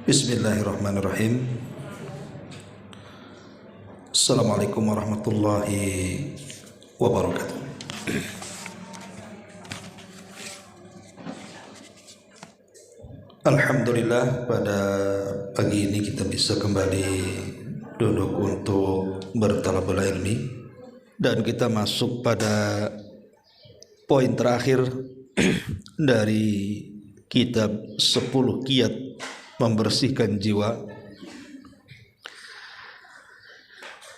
Bismillahirrahmanirrahim. Assalamualaikum warahmatullahi wabarakatuh. Alhamdulillah, pada pagi ini kita bisa kembali duduk untuk bertalabul ilmi, dan kita masuk pada poin terakhir dari kitab 10 kiat membersihkan jiwa,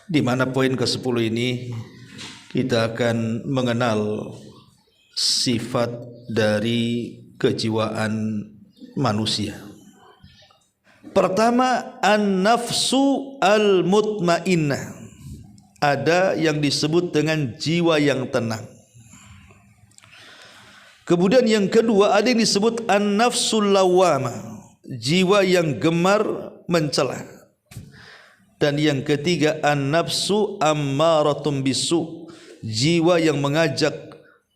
di mana poin ke-10 ini kita akan mengenal sifat dari kejiwaan manusia. Pertama, an-nafsu al-mutmainnah. Ada yang disebut dengan jiwa yang tenang. Kemudian yang kedua, ada yang disebut an-nafsul lawwamah, jiwa yang gemar mencela. Dan yang ketiga, an-nafsu ammaratum bisu, jiwa yang mengajak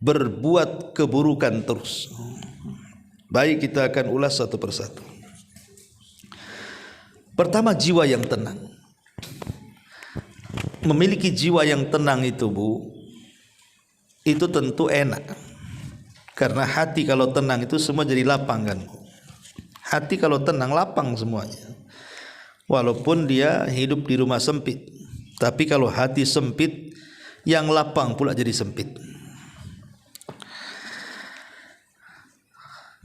berbuat keburukan terus. Baik, kita akan ulas satu persatu. Pertama, jiwa yang tenang. Memiliki jiwa yang tenang itu, Bu, itu tentu enak. Karena hati kalau tenang itu semua jadi lapang, kan? Hati kalau tenang lapang semuanya. Walaupun dia hidup di rumah sempit, tapi kalau hati sempit, yang lapang pula jadi sempit.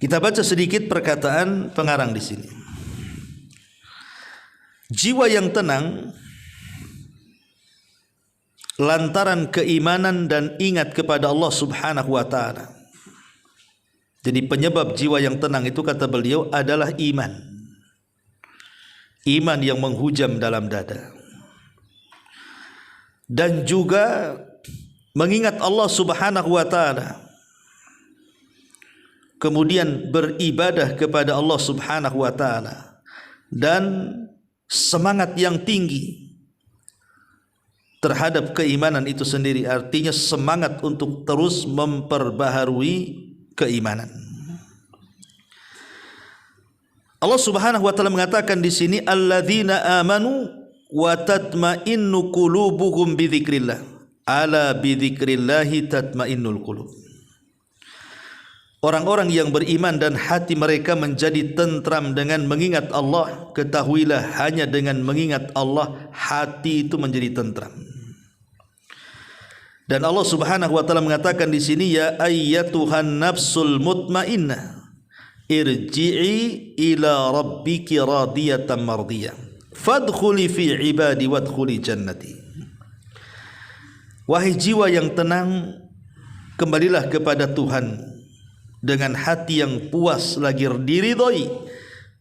Kita baca sedikit perkataan pengarang di sini. Jiwa yang tenang lantaran keimanan dan ingat kepada Allah Subhanahu wa taala. Jadi penyebab jiwa yang tenang itu, kata beliau, adalah iman. Iman yang menghujam dalam dada. Dan juga mengingat Allah Subhanahu wa taala. Kemudian beribadah kepada Allah Subhanahu wa taala. Dan semangat yang tinggi terhadap keimanan itu sendiri, artinya semangat untuk terus memperbaharui keimanan. Allah Subhanahu wa taala mengatakan di sini, alladzina amanu wa tatma'innu qulubuhum bidzikrillah. Ala bidzikrillahi tatma'innul qulub. Orang-orang yang beriman dan hati mereka menjadi tentram dengan mengingat Allah, ketahuilah hanya dengan mengingat Allah hati itu menjadi tentram. Dan Allah Subhanahu wa taala mengatakan di sini, ya ayyatuhan nafsul mutmainnah irji'i ila rabbiki radiyatan mardiyah fadkhuli fi ibadi wadkhuli jannati. Wahai jiwa yang tenang, kembalilah kepada Tuhan dengan hati yang puas lagi diridhoi,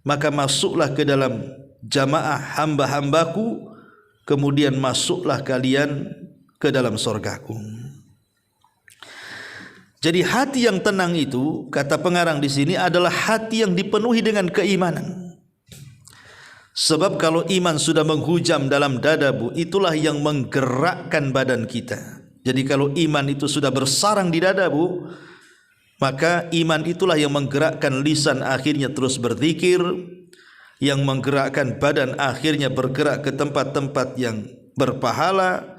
maka masuklah ke dalam jamaah hamba-hambaku, kemudian masuklah kalian ke dalam surgaku. Jadi hati yang tenang itu, kata pengarang di sini, adalah hati yang dipenuhi dengan keimanan. Sebab kalau iman sudah menghujam dalam dada, Bu, itulah yang menggerakkan badan kita. Jadi kalau iman itu sudah bersarang di dada, Bu, maka iman itulah yang menggerakkan lisan akhirnya terus berzikir, yang menggerakkan badan akhirnya bergerak ke tempat-tempat yang berpahala.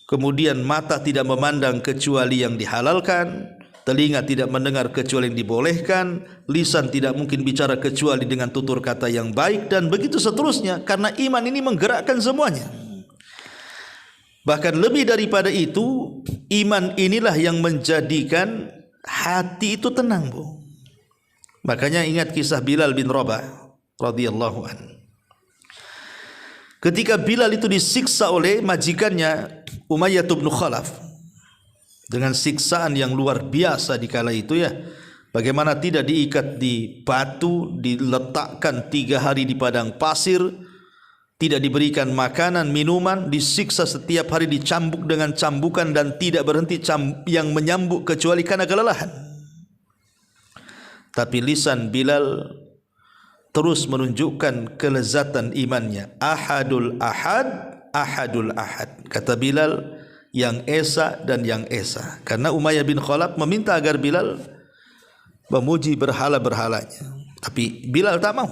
Kemudian mata tidak memandang kecuali yang dihalalkan, telinga tidak mendengar kecuali yang dibolehkan, lisan tidak mungkin bicara kecuali dengan tutur kata yang baik, dan begitu seterusnya. Karena iman ini menggerakkan semuanya. Bahkan lebih daripada itu, iman inilah yang menjadikan hati itu tenang, Bu. Makanya ingat kisah Bilal bin Rabah radhiyallahu anhu. Ketika Bilal itu disiksa oleh majikannya Umayyah bin Khalaf dengan siksaan yang luar biasa di kala itu, ya. Bagaimana tidak diikat di batu, diletakkan 3 hari di padang pasir, tidak diberikan makanan, minuman, disiksa setiap hari, dicambuk dengan cambukan dan tidak berhenti yang menyambuk kecuali karena kelelahan. Tapi lisan Bilal terus menunjukkan kelezatan imannya. Ahadul ahad, ahadul ahad. Kata Bilal, yang esa dan yang esa. Karena Umayyah bin Khalaf meminta agar Bilal memuji berhala-berhalanya. Tapi Bilal tak mau.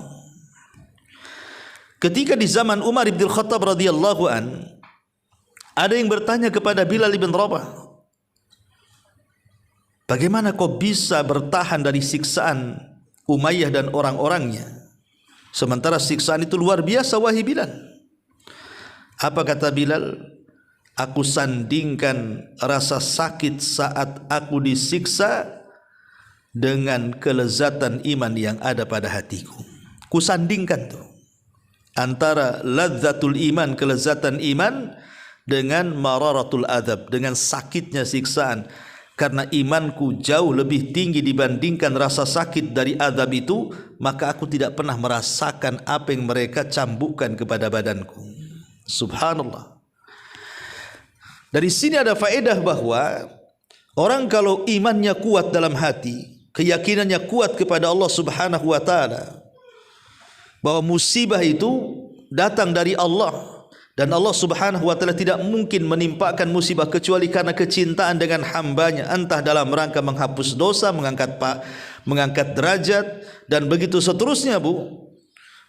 Ketika di zaman Umar bin Khattab radhiyallahu an, ada yang bertanya kepada Bilal bin Rabah, bagaimana kau bisa bertahan dari siksaan Umayyah dan orang-orangnya, sementara siksaan itu luar biasa wahai Bilal? Apa kata Bilal? Aku sandingkan rasa sakit saat aku disiksa dengan kelezatan iman yang ada pada hatiku. Kusandingkan tuh antara ladzatul iman, kelezatan iman, dengan mararatul adab, dengan sakitnya siksaan. Karena imanku jauh lebih tinggi dibandingkan rasa sakit dari adab itu, maka aku tidak pernah merasakan apa yang mereka cambukkan kepada badanku. Subhanallah. Dari sini ada faedah bahwa orang kalau imannya kuat dalam hati, keyakinannya kuat kepada Allah Subhanahu wa taala, bahwa musibah itu datang dari Allah dan Allah Subhanahu wa taala tidak mungkin menimpakan musibah kecuali karena kecintaan dengan hambanya, entah dalam rangka menghapus dosa, mengangkat derajat dan begitu seterusnya, Bu.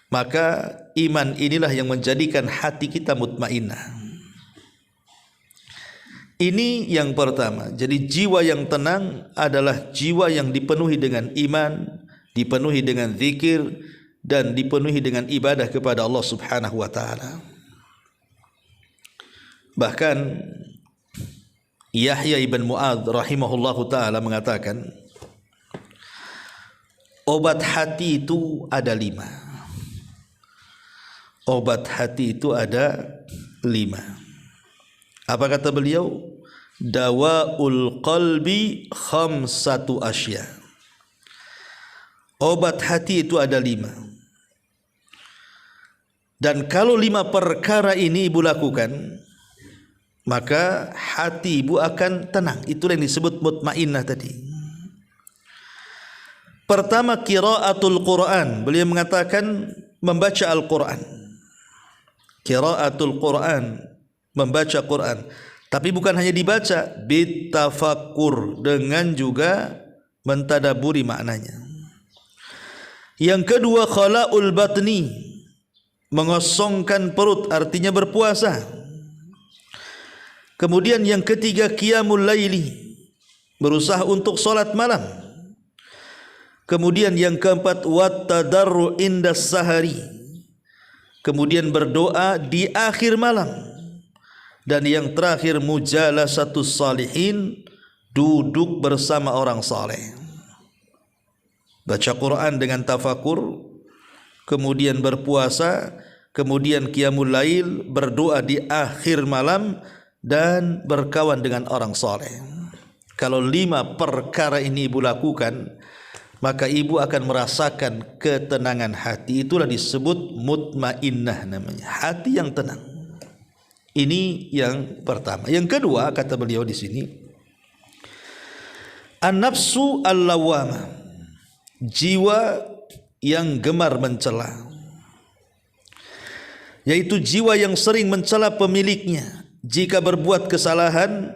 Maka iman inilah yang menjadikan hati kita mutmainnah. Ini yang pertama. Jadi jiwa yang tenang adalah jiwa yang dipenuhi dengan iman, dipenuhi dengan zikir, dan dipenuhi dengan ibadah kepada Allah Subhanahu wa taala. Bahkan Yahya ibn Mu'adz rahimahullahu taala mengatakan, obat hati itu ada 5. Obat hati itu ada 5. Apa kata beliau? Dawaul qalbi khamsatu asya. Obat hati itu ada 5. Dan kalau 5 perkara ini ibu lakukan, maka hati ibu akan tenang. Itulah yang disebut mutmainnah tadi. Pertama, qiraatul Quran. Beliau mengatakan membaca Al-Quran. Qiraatul Quran, membaca Quran. Tapi bukan hanya dibaca, bitafakkur, dengan juga mentadaburi maknanya. Yang kedua, khala'ul batni, mengosongkan perut, artinya berpuasa. Kemudian yang ketiga, qiyamul laili, berusaha untuk solat malam. Kemudian yang keempat, wat tadarru indas sahari, kemudian berdoa di akhir malam. Dan yang terakhir, mujalasatus salihin, duduk bersama orang saleh. Baca Quran dengan tafakur, kemudian berpuasa, kemudian qiyamul lail, berdoa di akhir malam, dan berkawan dengan orang saleh. Kalau 5 perkara ini ibu lakukan, maka ibu akan merasakan ketenangan hati. Itulah disebut mutmainnah namanya, hati yang tenang. Ini yang pertama. Yang kedua, kata beliau di sini, an-nafsu al-lawwamah, jiwa yang gemar mencela, yaitu jiwa yang sering mencela pemiliknya jika berbuat kesalahan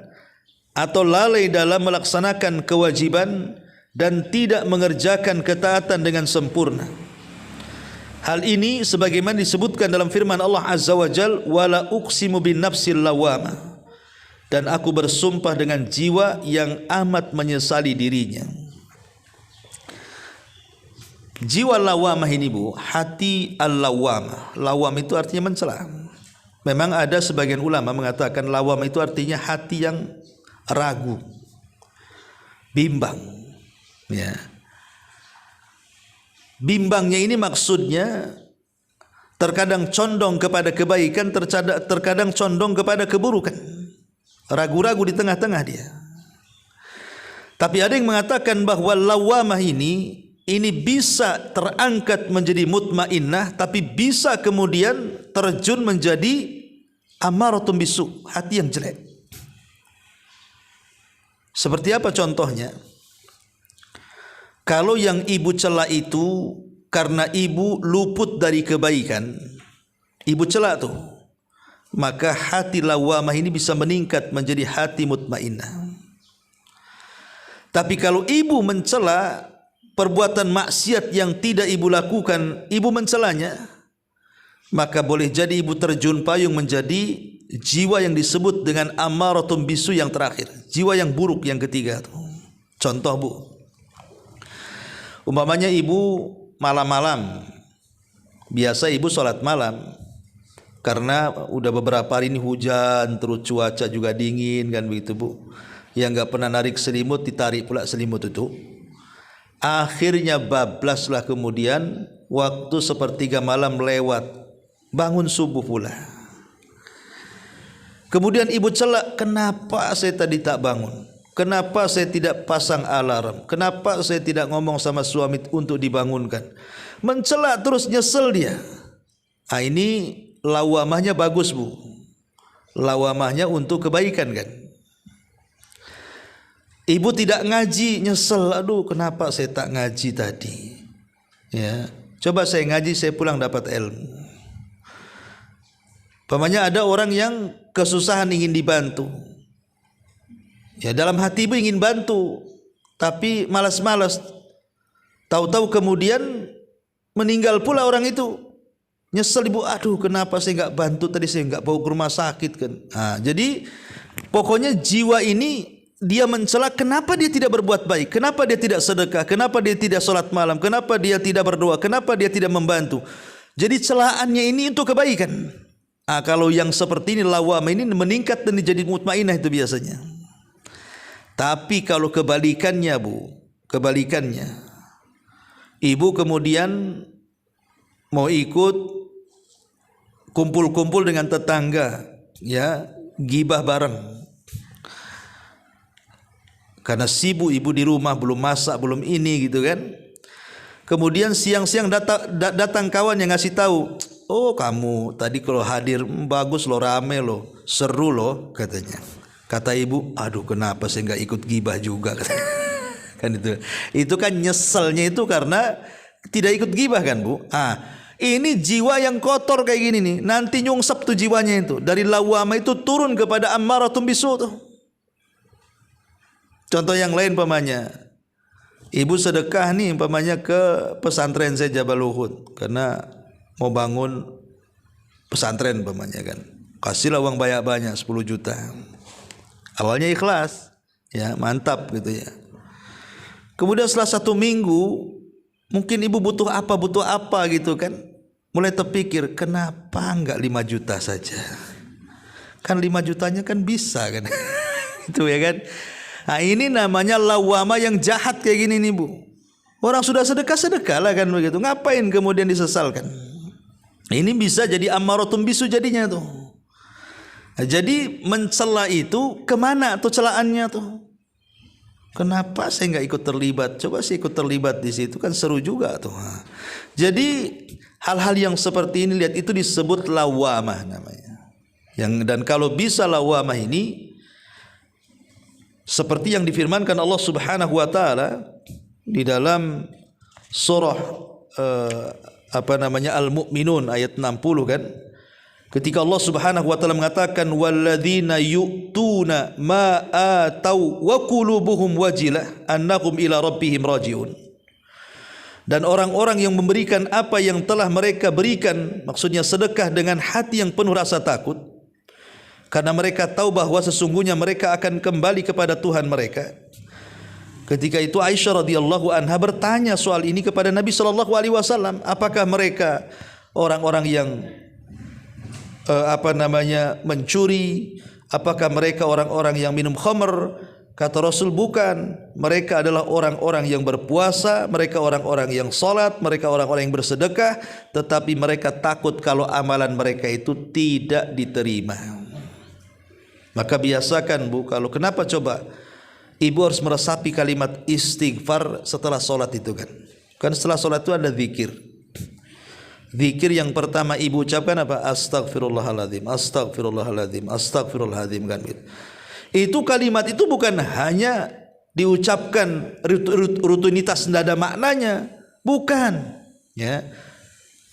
atau lalai dalam melaksanakan kewajiban dan tidak mengerjakan ketaatan dengan sempurna. Hal ini sebagaimana disebutkan dalam firman Allah Azza wa Jal, wala uqsimu bin nafsil lawamah, dan aku bersumpah dengan jiwa yang amat menyesali dirinya. Jiwa lawamah ini, Bu, hati al-lawamah. Lawam itu artinya mencela. Memang ada sebagian ulama mengatakan lawam itu artinya hati yang ragu, bimbang, ya. Bimbangnya ini maksudnya terkadang condong kepada kebaikan, terkadang condong kepada keburukan. Ragu-ragu di tengah-tengah dia. Tapi ada yang mengatakan bahwa lawamah ini bisa terangkat menjadi mutmainnah, tapi bisa kemudian terjun menjadi amaratun bisu, hati yang jelek. Seperti apa contohnya? Kalau yang ibu cela itu karena ibu luput dari kebaikan, ibu cela tuh, maka hati lawamah ini bisa meningkat menjadi hati mutmainnah. Tapi kalau ibu mencela perbuatan maksiat yang tidak ibu lakukan, ibu mencelanya, maka boleh jadi ibu terjun payung menjadi jiwa yang disebut dengan ammaratun bisu yang terakhir, jiwa yang buruk yang ketiga tuh. Contoh bu, umpamanya ibu malam-malam, biasa ibu sholat malam, karena udah beberapa hari ini hujan, terus cuaca juga dingin kan begitu bu. Yang nggak pernah narik selimut ditarik pula selimut itu. Akhirnya bablaslah kemudian waktu sepertiga malam lewat, bangun subuh pula. Kemudian ibu celak, kenapa saya tadi tak bangun? Kenapa saya tidak pasang alarm? Kenapa saya tidak ngomong sama suami untuk dibangunkan? Mencela terus, nyesel dia. Ah, ini lawamahnya bagus bu, lawamahnya untuk kebaikan kan. Ibu tidak ngaji, nyesel, aduh kenapa saya tak ngaji tadi, ya coba saya ngaji, saya pulang dapat ilmu. Pamannya ada orang yang kesusahan ingin dibantu, ya dalam hati ibu ingin bantu tapi malas-malas, tahu-tahu kemudian meninggal pula orang itu. Nyesel ibu, aduh kenapa saya nggak bantu tadi, saya nggak bawa ke rumah sakit kan. Nah, jadi pokoknya jiwa ini dia mencela, kenapa dia tidak berbuat baik, kenapa dia tidak sedekah, kenapa dia tidak sholat malam, kenapa dia tidak berdoa, kenapa dia tidak membantu. Jadi celaannya ini untuk kebaikan. Nah, kalau yang seperti ini lawamah ini meningkat dan jadi mutmainah itu biasanya. Tapi kalau kebalikannya bu, kebalikannya, ibu kemudian mau ikut kumpul-kumpul dengan tetangga, ya gibah bareng. Karena sibuk ibu di rumah, belum masak, belum ini gitu kan. Kemudian siang-siang datang kawan yang ngasih tahu, oh kamu tadi kalau hadir bagus loh, rame loh, seru loh katanya. Kata ibu, aduh kenapa saya nggak ikut gibah juga kan itu. Itu kan nyeselnya itu karena tidak ikut gibah kan bu. Ah, ini jiwa yang kotor kayak gini nih, nanti nyungsep tuh jiwanya itu. Dari lawama itu turun kepada ammaratun bisu tuh. Contoh yang lain pamannya, ibu sedekah nih pamannya ke pesantren saya Jabal Uhud karena mau bangun pesantren pamannya kan. Kasihlah uang banyak-banyak 10 juta. Awalnya ikhlas, ya mantap gitu ya. Kemudian setelah 1 minggu, mungkin ibu butuh apa gitu kan. Mulai terpikir, kenapa enggak 5 juta saja? Kan 5 jutanya kan bisa kan. Itu ya kan. Nah ini namanya lawama yang jahat kayak gini nih bu. Orang sudah sedekah lah kan begitu. Ngapain kemudian disesalkan? Ini bisa jadi ammaratun bisu jadinya tuh. Nah, jadi mencela itu kemana tuh celaannya tuh? Kenapa saya nggak ikut terlibat? Coba sih ikut terlibat di situ kan seru juga tuh. Nah, jadi hal-hal yang seperti ini lihat itu disebut lawamah namanya. Dan kalau bisa lawamah ini seperti yang difirmankan Allah Subhanahu wa taala di dalam surah Al-Mu'minun ayat 60 kan. Ketika Allah Subhanahu wa taala mengatakan walladzina yu'tuna ma atau wa qulubuhum wajilah annahum ila rabbihim rajiun. Dan orang-orang yang memberikan apa yang telah mereka berikan, maksudnya sedekah dengan hati yang penuh rasa takut, karena mereka tahu bahwa sesungguhnya mereka akan kembali kepada Tuhan mereka. Ketika itu Aisyah radhiyallahu anha bertanya soal ini kepada Nabi sallallahu alaihi wasallam, apakah mereka orang-orang yang mencuri? Apakah mereka orang-orang yang minum khamr? Kata Rasul, bukan. Mereka adalah orang-orang yang berpuasa, mereka orang-orang yang salat, mereka orang-orang yang bersedekah, tetapi mereka takut kalau amalan mereka itu tidak diterima. Maka biasakan bu, kalau kenapa coba ibu harus meresapi kalimat istighfar setelah solat itu kan. Kan setelah solat itu ada zikir. Zikir yang pertama ibu ucapkan apa? Astaghfirullahaladzim, astaghfirullahaladzim, astaghfirullahaladzim kan. Itu kalimat itu bukan hanya diucapkan rutinitas, tidak ada maknanya, bukan. Ya.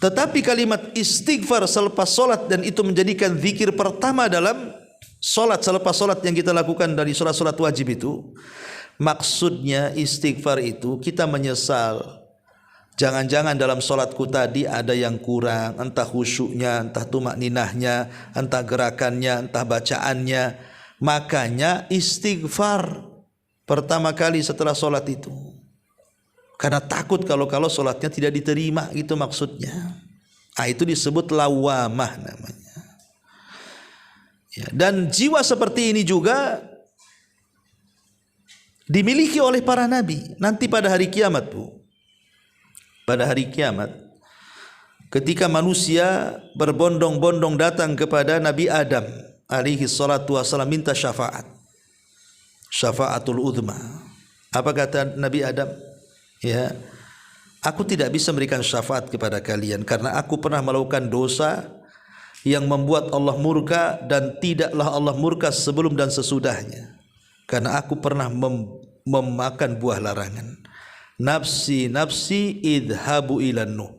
Tetapi kalimat istighfar selepas solat dan itu menjadikan zikir pertama dalam solat, selepas solat yang kita lakukan dari solat-solat wajib itu, Maksudnya istighfar itu kita menyesal. Jangan-jangan dalam solatku tadi ada yang kurang, entah khusyuknya, entah tumakninahnya, entah gerakannya, entah bacaannya. Makanya istighfar pertama kali setelah solat itu. Karena takut kalau solatnya tidak diterima, itu maksudnya. Nah, itu disebut lawamah namanya. Ya, dan jiwa seperti ini juga dimiliki oleh para nabi. Nanti pada hari kiamat, Bu. Pada hari kiamat, ketika manusia berbondong-bondong datang kepada Nabi Adam alaihi salatu wassalam minta syafaat, syafaatul udhma. Apa kata Nabi Adam? Ya, aku tidak bisa memberikan syafaat kepada kalian karena aku pernah melakukan dosa yang membuat Allah murka, dan tidaklah Allah murka sebelum dan sesudahnya, karena aku pernah memakan buah larangan. Nafsi nafsi idhabu ilan Nuh,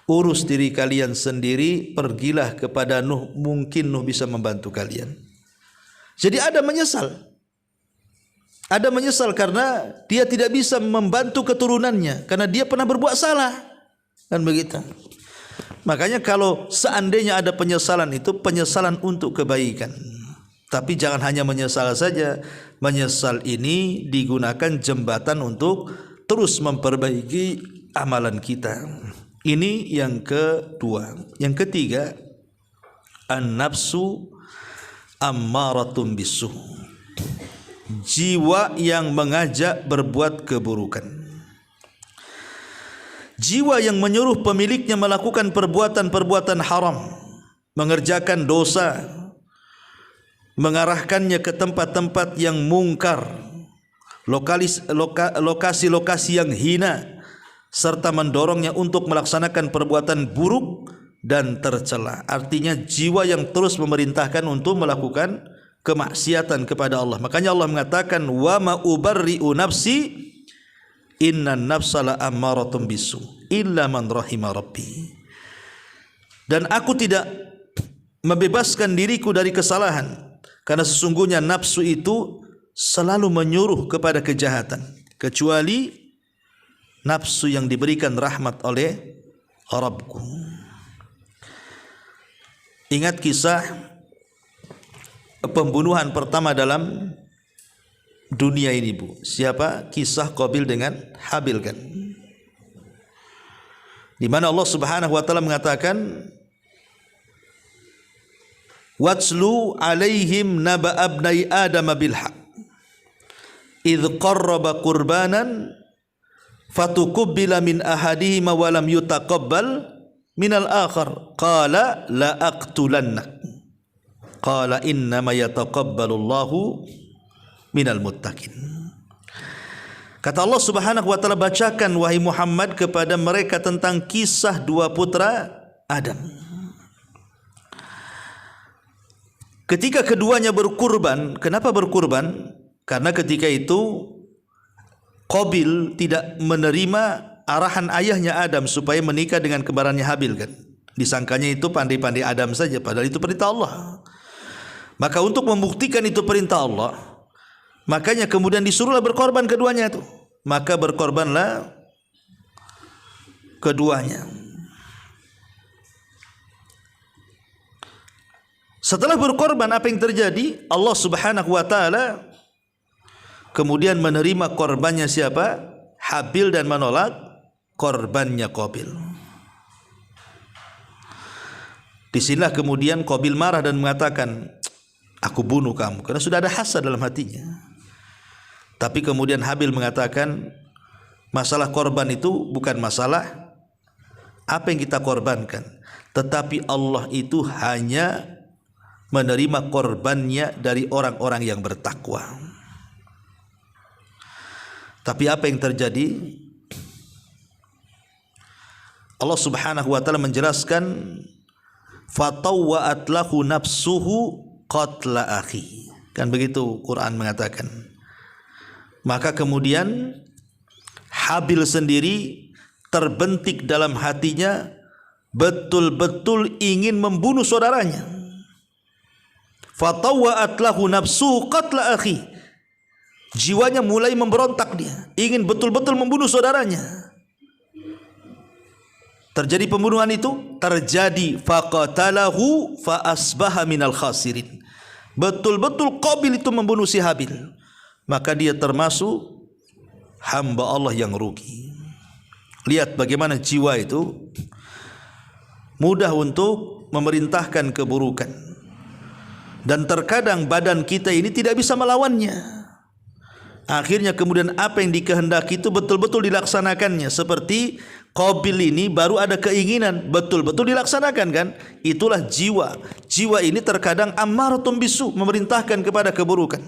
urus diri kalian sendiri, pergilah kepada Nuh, mungkin Nuh bisa membantu kalian. Jadi Adam menyesal. Adam menyesal karena dia tidak bisa membantu keturunannya, karena dia pernah berbuat salah. Kan begitu. Makanya kalau seandainya ada penyesalan, itu penyesalan untuk kebaikan. Tapi jangan hanya menyesal saja. Menyesal ini digunakan jembatan untuk terus memperbaiki amalan kita. Ini yang kedua. Yang ketiga, an-nafsu ammaratun bisu, jiwa yang mengajak berbuat keburukan. Jiwa yang menyuruh pemiliknya melakukan perbuatan-perbuatan haram, mengerjakan dosa, mengarahkannya ke tempat-tempat yang mungkar, lokasi-lokasi yang hina, serta mendorongnya untuk melaksanakan perbuatan buruk dan tercela. Artinya jiwa yang terus memerintahkan untuk melakukan kemaksiatan kepada Allah. Makanya Allah mengatakan, wa ma ubarri'u nafsi innan nafsa la ammaratun bisu illa man rahima rabbi. Dan aku tidak membebaskan diriku dari kesalahan, karena sesungguhnya nafsu itu selalu menyuruh kepada kejahatan, kecuali nafsu yang diberikan rahmat oleh Rabbku. Ingat kisah pembunuhan pertama dalam dunia ini, Bu. Siapa? Kisah Qabil dengan Habil, kan? Di mana Allah Subhanahu wa taala mengatakan, "Watslu 'alaihim naba abnai Adam bil haqq idh qarraba qurbanan fatukubbila min ahadihima wa lam yutaqabbal minal akhar qala la aqtulannak qala innama yataqabbalullahu minal muttaqin." Kata Allah Subhanahu wa taala, bacakan wahai Muhammad kepada mereka tentang kisah dua putra Adam. Ketika keduanya berkurban. Kenapa berkurban? Karena ketika itu Qabil tidak menerima arahan ayahnya Adam supaya menikah dengan kembarannya Habil, kan? Disangkanya itu pandai-pandai Adam saja, padahal itu perintah Allah. Maka untuk membuktikan itu perintah Allah, makanya kemudian disuruhlah berkorban keduanya itu. Maka berkorbanlah keduanya. Setelah berkorban, apa yang terjadi? Allah Subhanahu wa taala kemudian menerima korbannya siapa? Habil, dan menolak korbannya Qabil. Disinilah kemudian Qabil marah dan mengatakan, aku bunuh kamu, karena sudah ada hasad dalam hatinya. Tapi kemudian Habil mengatakan, masalah korban itu bukan masalah apa yang kita korbankan, tetapi Allah itu hanya menerima korbannya dari orang-orang yang bertakwa. Tapi apa yang terjadi? Allah Subhanahu wa taala menjelaskan, fatawwa'at lahu nafsuhu qatla akhi. Kan begitu Quran mengatakan. Maka kemudian Habil sendiri terbentik dalam hatinya betul-betul ingin membunuh saudaranya. Fatawwa'at lahu nafsuhu qatla akhi. Jiwanya mulai memberontak, dia ingin betul-betul membunuh saudaranya. Terjadi pembunuhan itu, terjadi faqatalahu fa asbaha minal khasirin. Betul-betul Qabil itu membunuh si Habil, maka dia termasuk hamba Allah yang rugi. Lihat bagaimana jiwa itu mudah untuk memerintahkan keburukan, dan terkadang badan kita ini tidak bisa melawannya. Akhirnya kemudian apa yang dikehendaki itu betul-betul dilaksanakannya. Seperti Qabil ini baru ada keinginan, betul-betul dilaksanakan kan? Itulah jiwa. Jiwa ini terkadang ammaratun bisu, memerintahkan kepada keburukan.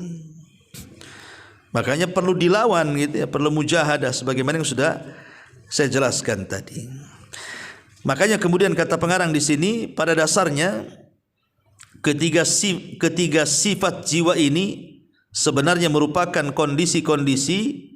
Makanya perlu dilawan gitu ya, perlu mujahadah sebagaimana yang sudah saya jelaskan tadi. Makanya kemudian kata pengarang di sini, pada dasarnya ketiga sifat jiwa ini sebenarnya merupakan kondisi-kondisi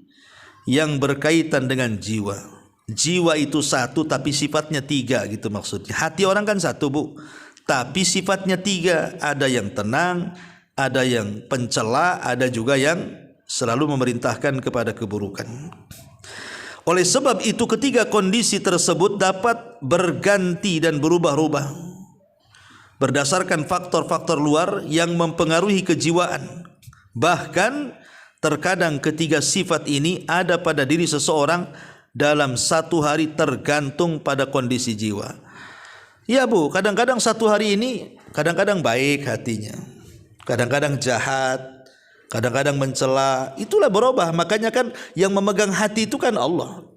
yang berkaitan dengan jiwa. Jiwa itu satu tapi sifatnya tiga gitu maksudnya. Hati orang kan satu bu, tapi sifatnya tiga. Ada yang tenang, ada yang pencela, ada juga yang selalu memerintahkan kepada keburukan. Oleh sebab itu ketiga kondisi tersebut dapat berganti dan berubah-ubah berdasarkan faktor-faktor luar yang mempengaruhi kejiwaan. Bahkan terkadang ketiga sifat ini ada pada diri seseorang dalam satu hari, tergantung pada kondisi jiwa. Ya bu, kadang-kadang satu hari ini kadang-kadang baik hatinya, kadang-kadang jahat, kadang-kadang mencela. Itulah berubah. Makanya kan yang memegang hati itu kan Allah.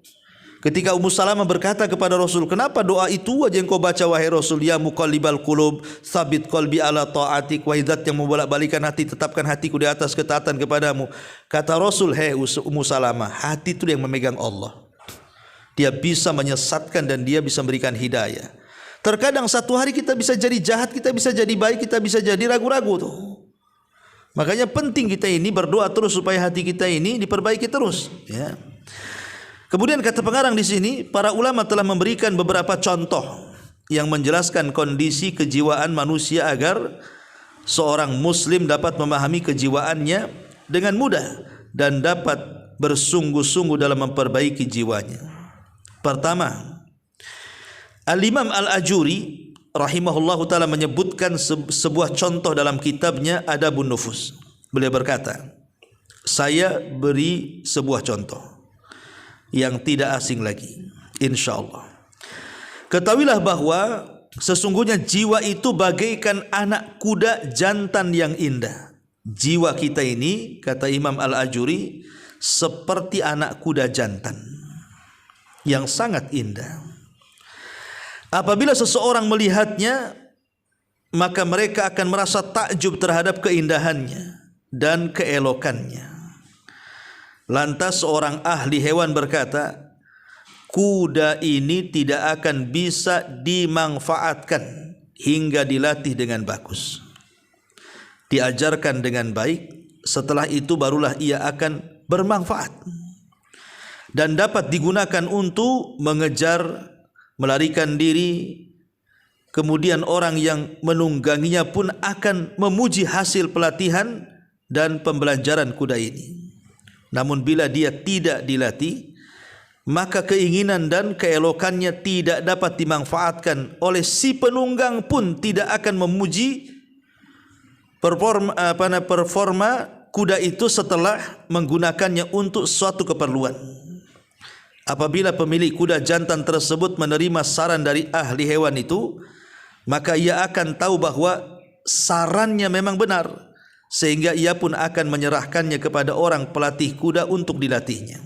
Ketika Ummu Salamah berkata kepada Rasul, kenapa doa itu aja yang kau baca wahai Rasul? Ya muqallibal qulub, tsabit qalbi ala ta'atik. Wahai zat yang membolak-balikan hati, tetapkan hatiku di atas ketaatan kepadamu. Kata Rasul, hei Ummu Salamah, hati itu yang memegang Allah. Dia bisa menyesatkan dan dia bisa memberikan hidayah. Terkadang satu hari kita bisa jadi jahat, kita bisa jadi baik, kita bisa jadi ragu-ragu tuh. Makanya penting kita ini berdoa terus supaya hati kita ini diperbaiki terus ya. Kemudian kata pengarang di sini, para ulama telah memberikan beberapa contoh yang menjelaskan kondisi kejiwaan manusia agar seorang muslim dapat memahami kejiwaannya dengan mudah dan dapat bersungguh-sungguh dalam memperbaiki jiwanya. Pertama, Al-Imam Al-Ajuri rahimahullahu ta'ala menyebutkan sebuah contoh dalam kitabnya Adabun Nufus. Beliau berkata, saya beri sebuah contoh yang tidak asing lagi, insyaallah. Ketahuilah bahwa sesungguhnya jiwa itu bagaikan anak kuda jantan yang indah. Jiwa kita ini, kata Imam Al-Ajuri, seperti anak kuda jantan yang sangat indah. Apabila seseorang melihatnya, maka mereka akan merasa takjub terhadap keindahannya dan keelokannya. Lantas seorang ahli hewan berkata, kuda ini tidak akan bisa dimanfaatkan hingga dilatih dengan bagus, diajarkan dengan baik. Setelah itu barulah ia akan bermanfaat dan dapat digunakan untuk mengejar, melarikan diri. Kemudian orang yang menungganginya pun akan memuji hasil pelatihan dan pembelajaran kuda ini. Namun bila dia tidak dilatih, maka keinginan dan keelokannya tidak dapat dimanfaatkan oleh si penunggang pun tidak akan memuji performa kuda itu setelah menggunakannya untuk suatu keperluan. Apabila pemilik kuda jantan tersebut menerima saran dari ahli hewan itu, maka ia akan tahu bahwa sarannya memang benar, sehingga ia pun akan menyerahkannya kepada orang pelatih kuda untuk dilatihnya.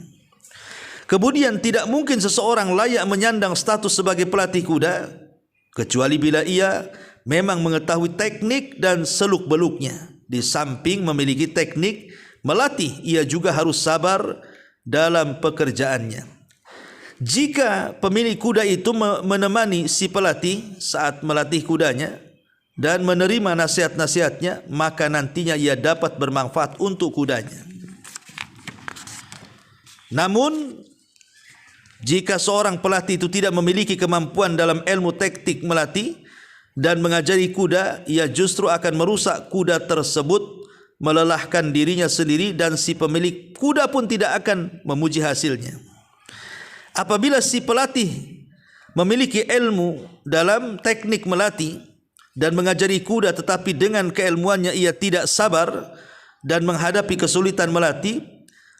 Kemudian tidak mungkin seseorang layak menyandang status sebagai pelatih kuda kecuali bila ia memang mengetahui teknik dan seluk-beluknya. Di samping memiliki teknik melatih, ia juga harus sabar dalam pekerjaannya. Jika pemilik kuda itu menemani si pelatih saat melatih kudanya dan menerima nasihat-nasihatnya, maka nantinya ia dapat bermanfaat untuk kudanya. Namun jika seorang pelatih itu tidak memiliki kemampuan dalam ilmu taktik melatih dan mengajari kuda, ia justru akan merusak kuda tersebut melelahkan dirinya sendiri dan si pemilik kuda pun tidak akan memuji hasilnya. Apabila si pelatih memiliki ilmu dalam teknik melatih dan mengajari kuda, tetapi dengan keilmuannya ia tidak sabar dan menghadapi kesulitan melatih,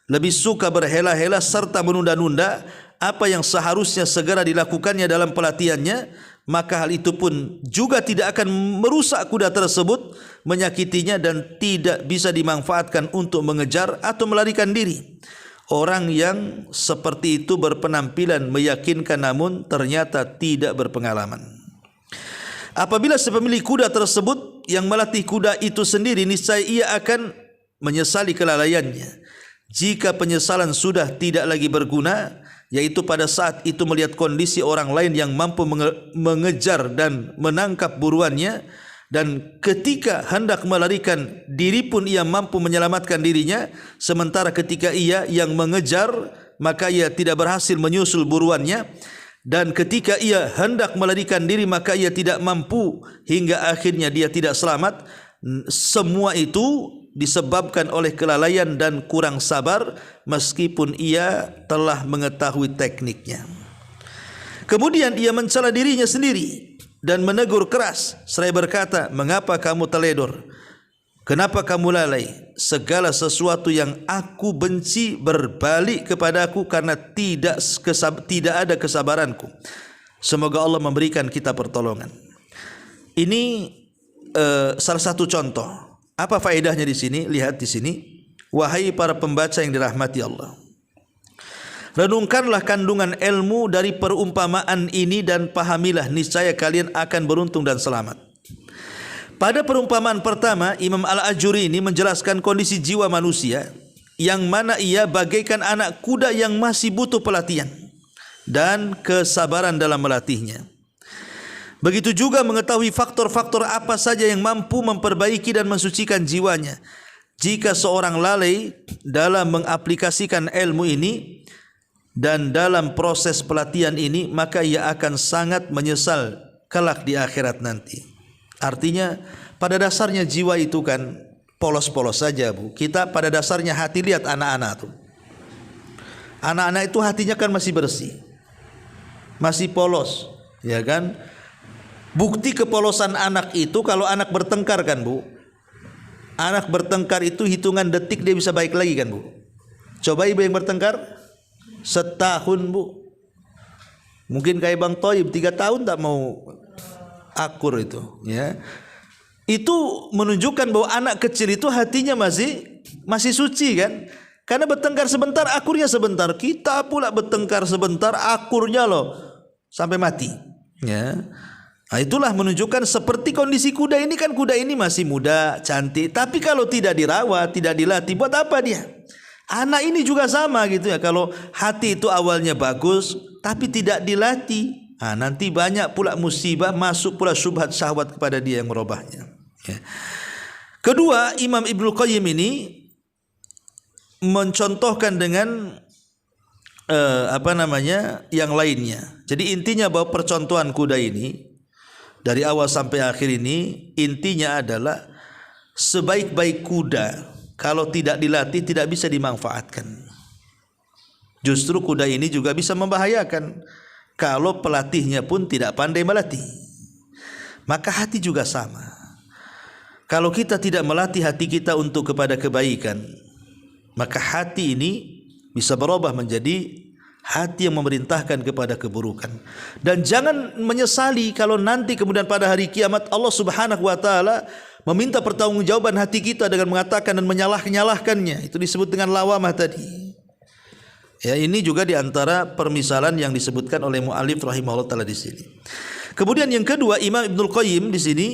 lebih suka berhela-hela serta menunda-nunda apa yang seharusnya segera dilakukannya dalam pelatihannya, maka hal itu pun juga tidak akan merusak kuda tersebut, menyakitinya dan tidak bisa dimanfaatkan untuk mengejar atau melarikan diri. Orang yang seperti itu berpenampilan meyakinkan namun ternyata tidak berpengalaman. Apabila si pemilik kuda tersebut yang melatih kuda itu sendiri, niscaya ia akan menyesali kelalaiannya. Jika penyesalan sudah tidak lagi berguna, yaitu pada saat itu melihat kondisi orang lain yang mampu mengejar dan menangkap buruannya, dan ketika hendak melarikan diri pun ia mampu menyelamatkan dirinya, sementara ketika ia yang mengejar maka ia tidak berhasil menyusul buruannya, dan ketika ia hendak melarikan diri maka ia tidak mampu hingga akhirnya dia tidak selamat. Semua itu disebabkan oleh kelalaian dan kurang sabar meskipun ia telah mengetahui tekniknya. Kemudian ia mencela dirinya sendiri dan menegur keras seraya berkata, "Mengapa kamu teledor? Kenapa kamu lalai? Segala sesuatu yang aku benci berbalik kepadaku karena tidak ada kesabaranku." Semoga Allah memberikan kita pertolongan. Ini salah satu contoh. Apa faedahnya di sini? Lihat di sini. Wahai para pembaca yang dirahmati Allah, renungkanlah kandungan ilmu dari perumpamaan ini dan pahamilah, niscaya kalian akan beruntung dan selamat. Pada perumpamaan pertama, Imam Al-Ajuri ini menjelaskan kondisi jiwa manusia yang mana ia bagaikan anak kuda yang masih butuh pelatihan dan kesabaran dalam melatihnya. Begitu juga mengetahui faktor-faktor apa saja yang mampu memperbaiki dan mensucikan jiwanya. Jika seorang lalai dalam mengaplikasikan ilmu ini dan dalam proses pelatihan ini, maka ia akan sangat menyesal kelak di akhirat nanti. Artinya pada dasarnya jiwa itu kan polos-polos saja, Bu. Kita pada dasarnya hati, lihat anak-anak tuh. Anak-anak itu hatinya kan masih bersih, masih polos, ya kan? Bukti kepolosan anak itu kalau anak bertengkar kan, Bu. Anak bertengkar itu hitungan detik dia bisa baik lagi kan, Bu. Coba ibu yang bertengkar setahun, Bu. Mungkin kayak Bang Toib 3 tahun tak mau akur itu, ya. Itu menunjukkan bahwa anak kecil itu hatinya masih suci kan. Karena bertengkar sebentar, akurnya sebentar. Kita pula bertengkar sebentar, akurnya loh sampai mati, ya. Nah, itulah menunjukkan seperti kondisi kuda ini kan, kuda ini masih muda, cantik, tapi kalau tidak dirawat, tidak dilatih, buat apa dia? Anak ini juga sama gitu ya. Kalau hati itu awalnya bagus tapi tidak dilatih, nah, nanti banyak pula musibah, masuk pula syubhat syahwat kepada dia yang merubahnya, ya. Kedua, Imam Ibnu Qayyim ini mencontohkan dengan yang lainnya. Jadi intinya bahwa percontohan kuda ini dari awal sampai akhir ini intinya adalah sebaik-baik kuda kalau tidak dilatih tidak bisa dimanfaatkan. Justru kuda ini juga bisa membahayakan kalau pelatihnya pun tidak pandai melatih. Maka hati juga sama. Kalau kita tidak melatih hati kita untuk kepada kebaikan, maka hati ini bisa berubah menjadi hati yang memerintahkan kepada keburukan. Dan jangan menyesali kalau nanti kemudian pada hari kiamat Allah Subhanahu wa taala meminta pertanggungjawaban hati kita dengan mengatakan dan menyalahkannya. Itu disebut dengan lawamah tadi. Ya, ini juga di antara permisalan yang disebutkan oleh muallif rahimahullah taala di sini. Kemudian yang kedua, Imam Ibnu Qayyim di sini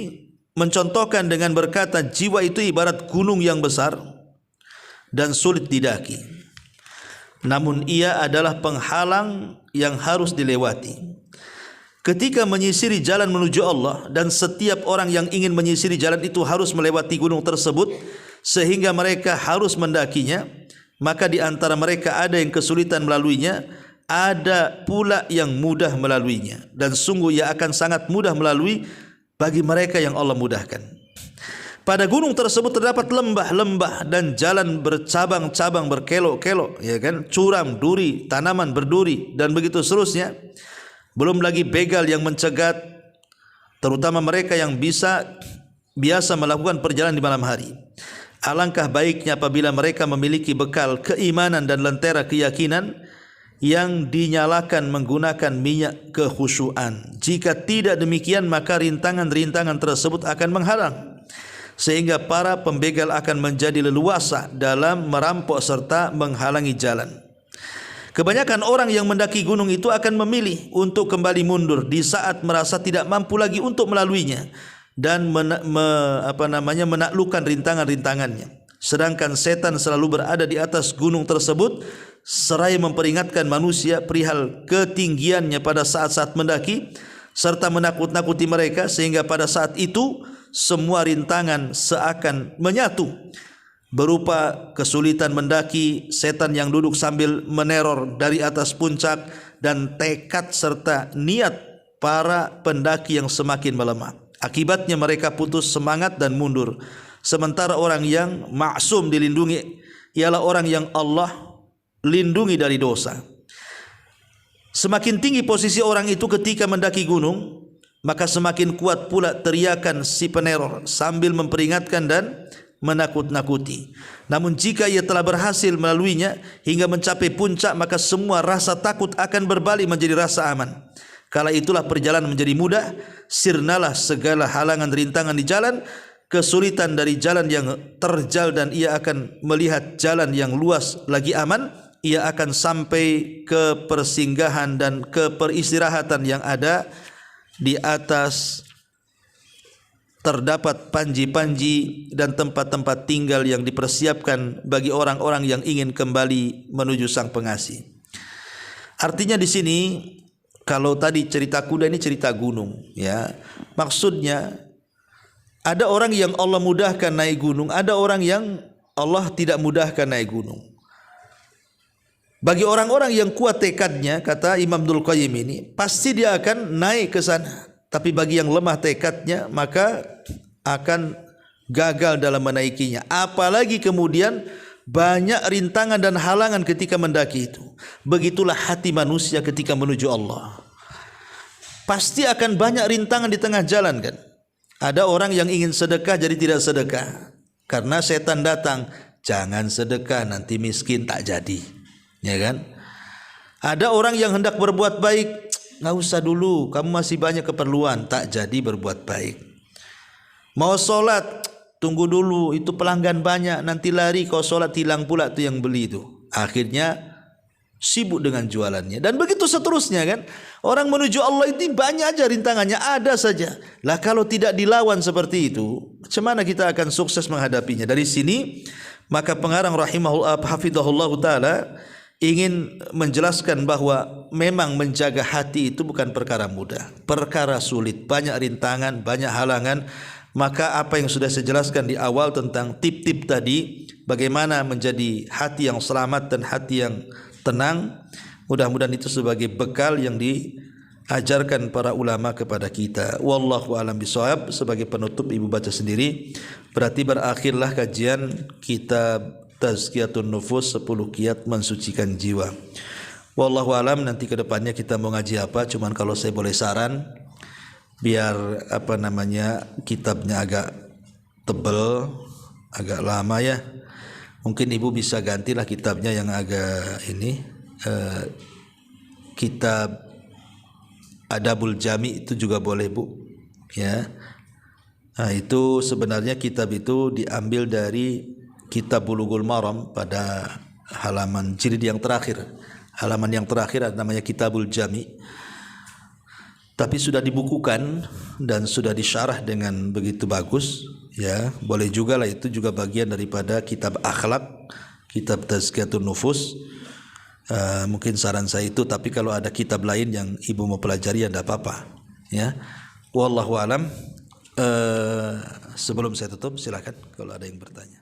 mencontohkan dengan berkata, jiwa itu ibarat gunung yang besar dan sulit didaki. Namun ia adalah penghalang yang harus dilewati. Ketika menyisiri jalan menuju Allah, dan setiap orang yang ingin menyisiri jalan itu harus melewati gunung tersebut sehingga mereka harus mendakinya, maka di antara mereka ada yang kesulitan melaluinya, ada pula yang mudah melaluinya, dan sungguh ia akan sangat mudah melalui bagi mereka yang Allah mudahkan. Pada gunung tersebut terdapat lembah-lembah dan jalan bercabang-cabang berkelok-kelok, ya kan, curam, duri, tanaman berduri dan begitu seterusnya. Belum lagi begal yang mencegat, terutama mereka yang biasa melakukan perjalanan di malam hari. Alangkah baiknya apabila mereka memiliki bekal keimanan dan lentera keyakinan yang dinyalakan menggunakan minyak kekhusyuan. Jika tidak demikian, maka rintangan-rintangan tersebut akan menghalang, sehingga para pembegal akan menjadi leluasa dalam merampok serta menghalangi jalan. Kebanyakan orang yang mendaki gunung itu akan memilih untuk kembali mundur di saat merasa tidak mampu lagi untuk melaluinya dan menaklukkan rintangan-rintangannya. Sedangkan setan selalu berada di atas gunung tersebut seraya memperingatkan manusia perihal ketinggiannya pada saat-saat mendaki serta menakut-nakuti mereka, sehingga pada saat itu semua rintangan seakan menyatu, berupa kesulitan mendaki, setan yang duduk sambil meneror dari atas puncak, dan tekad serta niat para pendaki yang semakin melemah. Akibatnya mereka putus semangat dan mundur. Sementara orang yang maksum dilindungi ialah orang yang Allah lindungi dari dosa. Semakin tinggi posisi orang itu ketika mendaki gunung, maka semakin kuat pula teriakan si peneror sambil memperingatkan dan menakut-nakuti. Namun jika ia telah berhasil melaluinya hingga mencapai puncak, maka semua rasa takut akan berbalik menjadi rasa aman. Kala itulah perjalanan menjadi mudah, sirnalah segala halangan rintangan di jalan, kesulitan dari jalan yang terjal, dan ia akan melihat jalan yang luas lagi aman. Ia akan sampai ke persinggahan dan ke peristirahatan yang ada di atas. Terdapat panji-panji dan tempat-tempat tinggal yang dipersiapkan bagi orang-orang yang ingin kembali menuju Sang Pengasih. Artinya di sini, kalau tadi cerita kuda, ini cerita gunung, ya. Maksudnya ada orang yang Allah mudahkan naik gunung, ada orang yang Allah tidak mudahkan naik gunung. Bagi orang-orang yang kuat tekadnya, kata Imam Ibnul Qayyim ini, pasti dia akan naik ke sana. Tapi bagi yang lemah tekadnya, maka akan gagal dalam menaikinya. Apalagi kemudian banyak rintangan dan halangan ketika mendaki itu. Begitulah hati manusia ketika menuju Allah. Pasti akan banyak rintangan di tengah jalan, kan. Ada orang yang ingin sedekah jadi tidak sedekah karena setan datang, jangan sedekah nanti miskin, tak jadi, ya kan. Ada orang yang hendak berbuat baik, nggak usah dulu, kamu masih banyak keperluan, tak jadi berbuat baik. Mau sholat, tunggu dulu, itu pelanggan banyak, nanti lari kau sholat hilang pula tuh yang beli itu. Akhirnya sibuk dengan jualannya, dan begitu seterusnya, kan. Orang menuju Allah itu banyak aja rintangannya, ada saja. Lah kalau tidak dilawan seperti itu, macam mana kita akan sukses menghadapinya? Dari sini maka pengarang hafidhahullah taala ingin menjelaskan bahwa memang menjaga hati itu bukan perkara mudah, perkara sulit, banyak rintangan, banyak halangan. Maka apa yang sudah saya jelaskan di awal tentang tip-tip tadi, bagaimana menjadi hati yang selamat dan hati yang tenang, mudah-mudahan itu sebagai bekal yang diajarkan para ulama kepada kita. Wallahu a'lam bishawab. Sebagai penutup, ibu baca sendiri. Berarti berakhirlah kajian kitab Tazkiyatun Nufus, 10 kiat mensucikan jiwa. Wallahu alam, nanti kedepannya kita mau ngaji apa. Cuman kalau saya boleh saran, biar kitabnya agak tebel, agak lama ya. Mungkin ibu bisa gantilah kitabnya yang agak ini, kitab Adabul Jami itu juga boleh, bu, ya. Nah itu sebenarnya kitab itu diambil dari Kitab Bulughul Maram pada halaman jilid yang terakhir. Halaman yang terakhir namanya Kitabul Jami. Tapi sudah dibukukan dan sudah disyarah dengan begitu bagus, ya. Boleh juga lah, itu juga bagian daripada kitab akhlak, kitab Tazkiyatun Nufus. Mungkin saran saya itu, tapi kalau ada kitab lain yang ibu mau pelajari ya tidak apa-apa, ya. Wallahu alam. Sebelum saya tutup, silakan kalau ada yang bertanya.